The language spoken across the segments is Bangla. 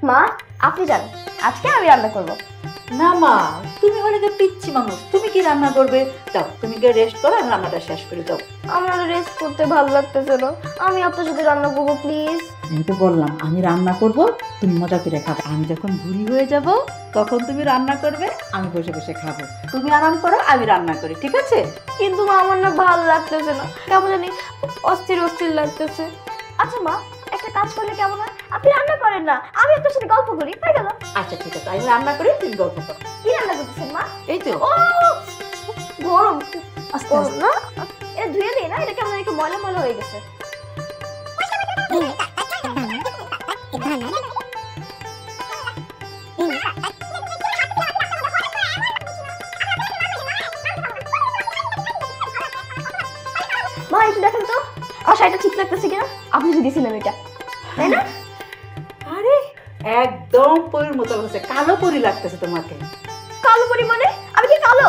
মা আপনি যান, আজকে আমি রান্না করব। না মা, তুমি হলে তো পিচ্ছি মানুষ, তুমি কি রান্না করবে? যাও তুমি গিয়ে রেস্ট করো, আমি রান্নাটা শেষ করে দাও। আমার রেস্ট করতে ভালো লাগতেছে না, আমি আপনার সাথে রান্না করবো প্লিজ। আমি তো বললাম আমি রান্না করব, তুমি মজা করে খাবে। আমি যখন বুড়ি হয়ে যাব তখন তুমি রান্না করবে, আমি বসে বসে খাবো। তুমি আরাম করো, আমি রান্না করি, ঠিক আছে? কিন্তু মা আমার না ভালো লাগতেছে না, কেমন জানি অস্থির অস্থির লাগতেছে। আচ্ছা মা, একটা কাজ করলে কেমন হয়, আপনি রান্না করেন না, আমি আপনার সাথে গল্প করি, তাই গেল? আচ্ছা ঠিক আছে, আমি রান্না করি, তুমি গল্প করো। কি রান্না করতেছেন মা? এই তো ও গরম, আস্তে গরম আস্তে। না, এটা ধুয়ে দিই না, এটা কেমন একটু ময়লা ময়লা হয়ে গেছে। মা একটু দেখেন তো আমার শাড়িটা ঠিক লাগতেছে কিনা, আপনি যে দিয়েছিলেন এটা, তাই না? আরে একদম পরীর মতো লাগছে, কালো পরী লাগতেছে তোমাকে। কালো পরি মানে আমি কি কালো?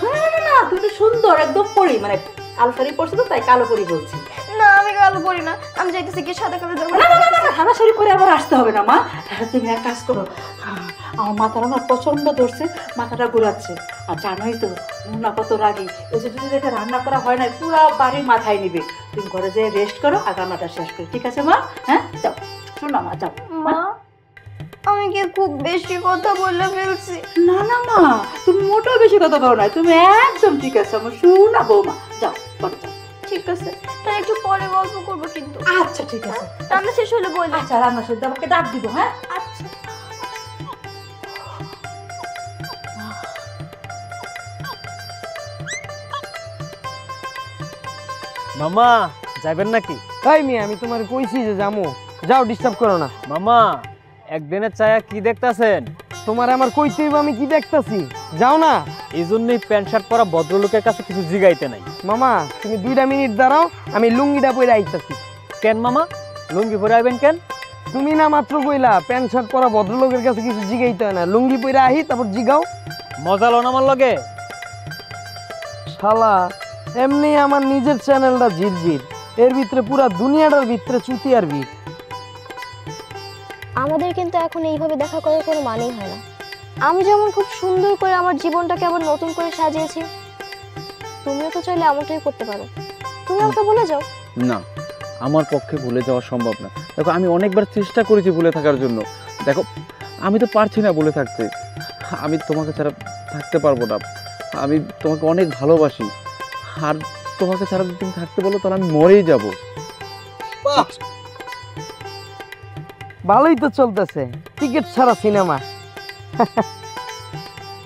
না না না, তুমি তো সুন্দর, একদম পরী, মানে কালো শাড়ি পরছো তো তাই কালো পরী বলছি। না আমি কালো পরি না, আমি যাইতেছি কি সাদা কালো যাবো। না না না না, সাদা শাড়ি পরে আবার আসতে হবে না মা। তুমি এক কাজ করো, আমার মাথাটা না প্রচন্ড ধরছে, মাথাটা ঘুরাচ্ছে। আর জানোই তো মুন্না কত রাগি, এই যে যদি দেখে রান্না করা হয় না পুরা বাড়ির মাথায় নিবে। তুমি ঘরে যেয়ে রেস্ট করো আর রান্নাটা শেষ করো, ঠিক আছে মা? হ্যাঁ যাও, শোনো মা যাও। মা আমি কি খুব বেশি কথা বলে ফেলছি? না না মা, তুমি মোটেও বেশি কথা বলো না, তুমি একদম ঠিক আছে আমার শোনা বৌমা। যাও ঘরে যাও। ঠিক আছে, তাহলে একটু পরে গল্প করবো কিন্তু। আচ্ছা ঠিক আছে, রান্না শেষ হলে বলবো। আচ্ছা রান্না শেষ আমাকে ডাক দিব, হ্যাঁ? আচ্ছা। মামা যাবেন নাকি? তাই মিয়া, আমি তোমার কইছি যে যামু, যাও ডিস্টার্ব করো না। মামা একদিনের চায়া কি দেখতাছেন? তোমার আমার কইতে হইব আমি কি দেখতাছি, যাও না। এই জন্যই প্যান্ট শার্ট পরা ভদ্রলোকের কাছে কিছু জিগাইতে নাই। মামা তুমি 2টা মিনিট দাঁড়াও, আমি লুঙ্গিটা পরে আইতাছি। কেন মামা, লুঙ্গি পরে আইবেন কেন? তুমি না মাত্র কইলা প্যান্ট শার্ট পরা ভদ্রলোকের কাছে কিছু জিগাইতে হয় না, লুঙ্গি পরে আহি তারপর জিগাও। মজা লন আমার লগে? শালা এমনি আমার নিজের চ্যানেলটা ঝিরঝির, এর ভিতরে পুরা দুনিয়াটার ভিতরে চুতিয়ার ভিড়। আমাদের কিন্তু এখন এইভাবে দেখা করার কোনো মানেই হয় না। আমি যেমন খুব সুন্দর করে আমার জীবনটাকে আবার নতুন করে সাজিয়েছি, তুমিও তো চাইলে এমনটাই করতে পারো। তুমি আমাকে বলে যাও। না, আমার পক্ষে ভুলে যাওয়া সম্ভব না। দেখো আমি অনেকবার চেষ্টা করেছি ভুলে থাকার জন্য, দেখো আমি তো পারছি না ভুলে থাকতে। আমি তোমাকে ছাড়া থাকতে পারবো না, আমি তোমাকে অনেক ভালোবাসি। আর তোমাকে ছাড়া যদি তুমি থাকতে বলো তাহলে আমি মরেই যাব। ভালোই তো চলতেছে, টিকিট ছাড়া সিনেমা।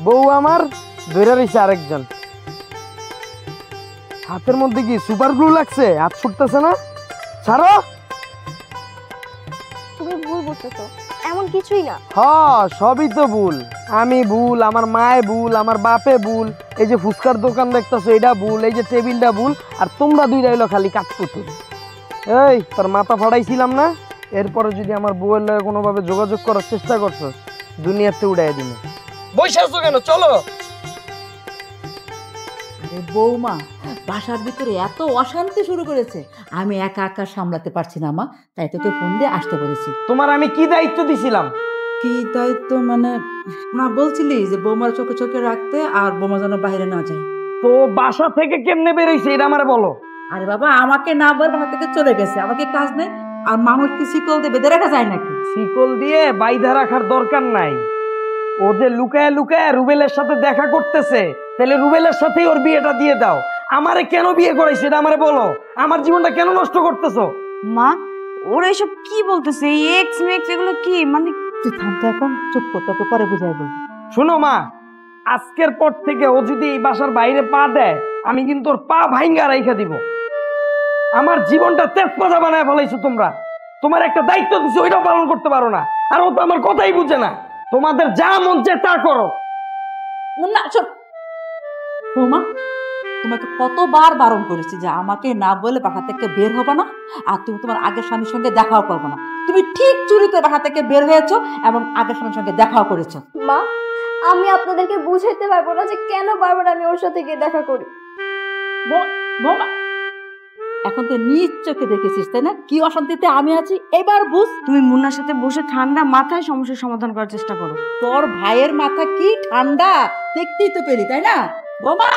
বউ আমার ধরে রয়েছে আরেকজন। হাতের মধ্যে কি সুপার গ্লু লাগছে, হাত ছুটতেছে না, ছাড়ো। তুমি ভুল বুঝতেছো, এমন কিছুই না। সবই তো ভুল, আমি ভুল, আমার মায়ে ভুল, আমার বাপে ভুল, এই যে ফুচকার দোকান দেখতেছো এটা ভুল, এই যে টেবিলটা ভুল, আর তোমরা দুইটা হইলো খালি কাঠপুতুল। এই তোর মাথা ফাড়াইছিলাম না, এরপরে যদি আমার বউয়ের লগে কোনোভাবে যোগাযোগ করার চেষ্টা করছো দুনিয়াতে উড়াই দিব। বসে আছো কেন, চলো। আরে বৌমা, বাসার ভিতরে এত অশান্তি শুরু করেছে, আমি একা একা সামলাতে পারছি না মা, তাই তোকে ফোন দিয়ে আসতে বলেছি। তোমার আমি কি দায়িত্ব দিছিলাম? কি দায়িত্ব মানে? মা বলছিলি যে বৌমার চোখে চোখে রাখতে, আর বৌমা যেন বাইরে না যায়। তো বাসা থেকে কেমনে বেরোইছে এটা আমারে বলো। আরে বাবা, আমাকে না বলে আমার থেকে চলে গেছে, আমাকে কাজ নেই। আর মানুষ কি শিকল দিয়ে বেঁধে রাখা যায় নাকি? শিকল দিয়ে বাইধা রাখার দরকার নাই। ও যে লুকায় লুকায় রুবেলের সাথে দেখা করতেছে, তাহলে রুবেলের সাথেই ওর বিয়েটা দিয়ে দাও। আমারে কেন বিয়ে করাইছে এটা আমারে বলো, আমার জীবনটা কেন নষ্ট করতেছো? মা ওরা এসব কি বলতেছে, এই এক্স মেক্স এগুলো কি মানে? তুই থামতে, এখন চুপ কর, তোকে পরে বুঝাই বলবো। শোনো মা, আজকের পর থেকে ও যদি এই বাসার বাইরে পা দেয়, আমি কিন্তু ওর পা ভাইঙ্গা রাইখা দিব। আমার জীবনটা তেজপাতা বানায় ফেলাইছো তোমরা। তোমার একটা দায়িত্ব দিচ্ছি, ওইটাও পালন করতে পারো না। আর ও তো আমার কথাই বুঝে না। তোমাদের যা মন চায় তা করো। না চুপ। বৌমা, তোমাকে কতবার বারণ করেছি যে আমাকে না বলে বাসা থেকে বের হবে না, আর তুমি তোমার আগের স্বামীর সঙ্গে দেখাও করবে না। তুমি ঠিক চুরিতে বাসা থেকে বের হয়েছো এবং আগের স্বামীর সঙ্গে দেখাও করেছো। মা আমি আপনাদেরকে বুঝাইতে পারবো না যে কেন বারবার আমি ওর সাথে গিয়ে দেখা করি। বৌমা, এখন তো নিজ চোখে দেখেছিস তাই না কি অশান্তিতে আমি আছি, এবার বুঝ। তুমি মুন্নার সাথে বসে ঠান্ডা মাথায় সমস্যার সমাধান করার চেষ্টা করো। তোর ভাইয়ের মাথা কি ঠান্ডা দেখতেই তো পেলি তাই না বোমা।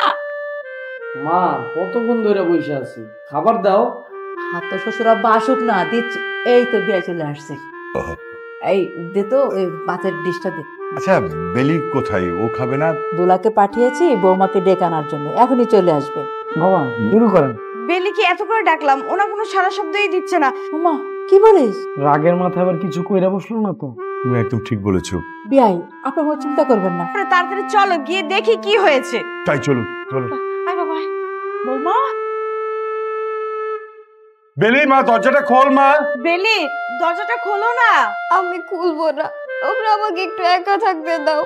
মা কতক্ষণ ধরে বসে আছি, খাবার দাও। হাত তো শ্বশুর আব্বা আসুক না, দিচ্ছি। এই তো দিয়ে চলে আসছে। এই দে তো ওই ভাতের ডিশটা দে। আচ্ছা বেলি কোথায়, ও খাবে না? দোলাকে পাঠিয়েছি বৌমাকে ডেকে আনার জন্য, এখনই চলে আসবে। বাবা শুরু করেন। বেলিকে এত করে ডাকলাম, ওনা কোনো সারা শব্দই দিচ্ছে না। ওমা কি বলিস? রাগের মাথায় আবার কিছু কইরা বসলো না তো? তুমি একদম ঠিক বলেছো। বিয়াই আপনার কোনো চিন্তা করবেন না। আরে তাড়াতাড়ি চলো গিয়ে দেখি কি হয়েছে। তাই চলো চলো। আয় বাবা আয়। বৌমা, বেলি মা দরজাটা খোল মা। বেলি দরজাটা খোলো না। আমি খুলবো না, তোমরা আমাকে একটু একা থাকতে দাও।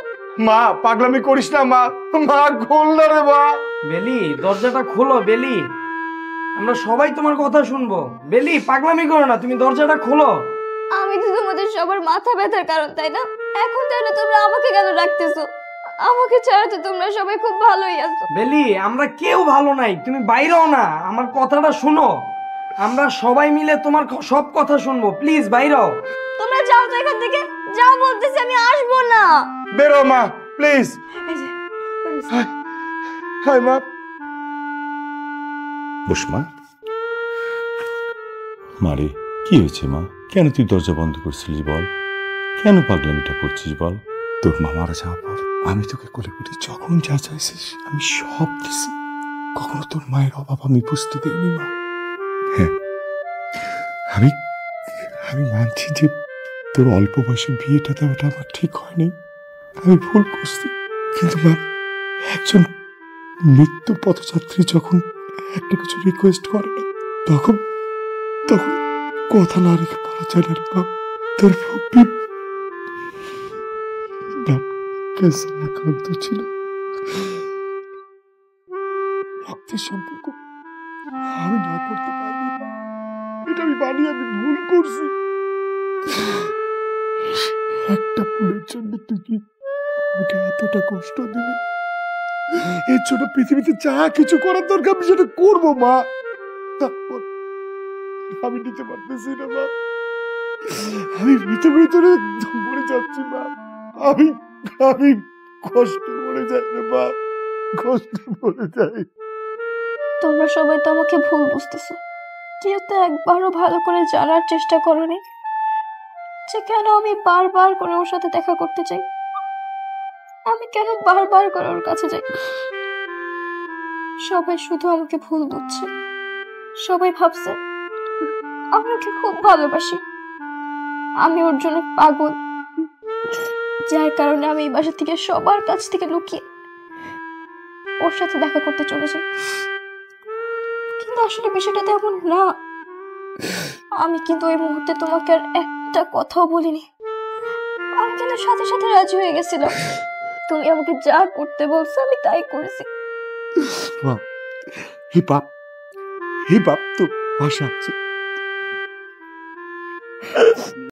মা পাগলামি করিস না মা, মা খোল না রে মা। বেলি দরজাটা খোলো বেলি, আমরা সবাই তোমার কথা শুনবো। বেলি পাগলামি করো না, তুমি দরজাটা খোলো। আমি তো তোমাদের সবার মাথা ব্যথার কারণ তাই না? এখন তাহলে তোমরা আমাকে কেন রাখতেছো? আমাকে ছাড়া তো তোমরা সবাই খুব ভালোই আছো। বেলি আমরা কেউ ভালো নাই, তুমি বাইরেও না, আমার কথাটা শুনো। আমরা সবাই মিলে তোমার সব কথা শুনবো, প্লিজ বাইরেও। তোমরা যাও তো এখান থেকে, যাও বলতেছি, আমি আসবো না। বেরো মা প্লিজ। এই যে হাই মা। বস মা। মারে কি হয়েছে মা, কেন তুই দরজা বন্ধ করছিলিস বল? কেন পাগলামিটা করছিস বল? তোর মা মারা যাওয়ার পর আমি তোকে কোলে করে যখন যা চাইছিস আমি সব দিছি, কখনো তোর মায়ের অভাব আমি বুঝতে দিইনি মা। হ্যাঁ আমি আমি মানছি যে তোর অল্প বয়সে বিয়েটা দেওয়াটা আমার ঠিক হয়নি, আমি ভুল করছি। কিন্তু মা একজন মৃত্যু পথযাত্রী যখন একটা কিছু রিকোয়েস্ট করে না, তখন তখন কথা না রেখে পারা যায় না রে মা। তোর ক্যান্সার আক্রান্ত ছিল, রক্তের সম্পর্ক আমি না করতে পারিনি, এটা আমি মানি, আমি ভুল করছি। একটা ভুলের জন্য তুই কি আমাকে এতটা কষ্ট দিবি? এর জন্য পৃথিবীতে যা কিছু করার দরকার আমি সেটা করবো মা। তারপর আমি নিতে পারতেছি না মা, আমি ভিতরে ভিতরে একদম মরে যাচ্ছি মা। আমি আমি কষ্ট মরে যাই রে মা, কষ্ট মরে যাই। তোমরা সবাই তো আমাকে ভুল বুঝতেছো, যেহেতু একবারও ভালো করে জানার চেষ্টা করোনি যে কেন আমি বারবার করে ওর সাথে দেখা করতে চাই, আমি কেন বারবার করে ওর কাছে যাই। সবাই শুধু আমাকে ভুল বুঝছে, সবাই ভাবছে আমি ওকে খুব ভালোবাসি, আমি ওর জন্য পাগল, যার কারণে আমি এই বাসা থেকে সবার কাছ থেকে লুকিয়ে ওর সাথে দেখা করতে চলে যাই। কিন্তু আসলে বিষয়টা তেমন না। আমি কিন্তু ওই মুহূর্তে তোমাকে আর একটা কথাও বলিনি, আমি কিন্তু সাথে সাথে রাজি হয়ে গেছিলাম। তুমি আমাকে যা করতে বলছো আমি তাই করেছি। মা এই বাপ তো ভাষা আছে।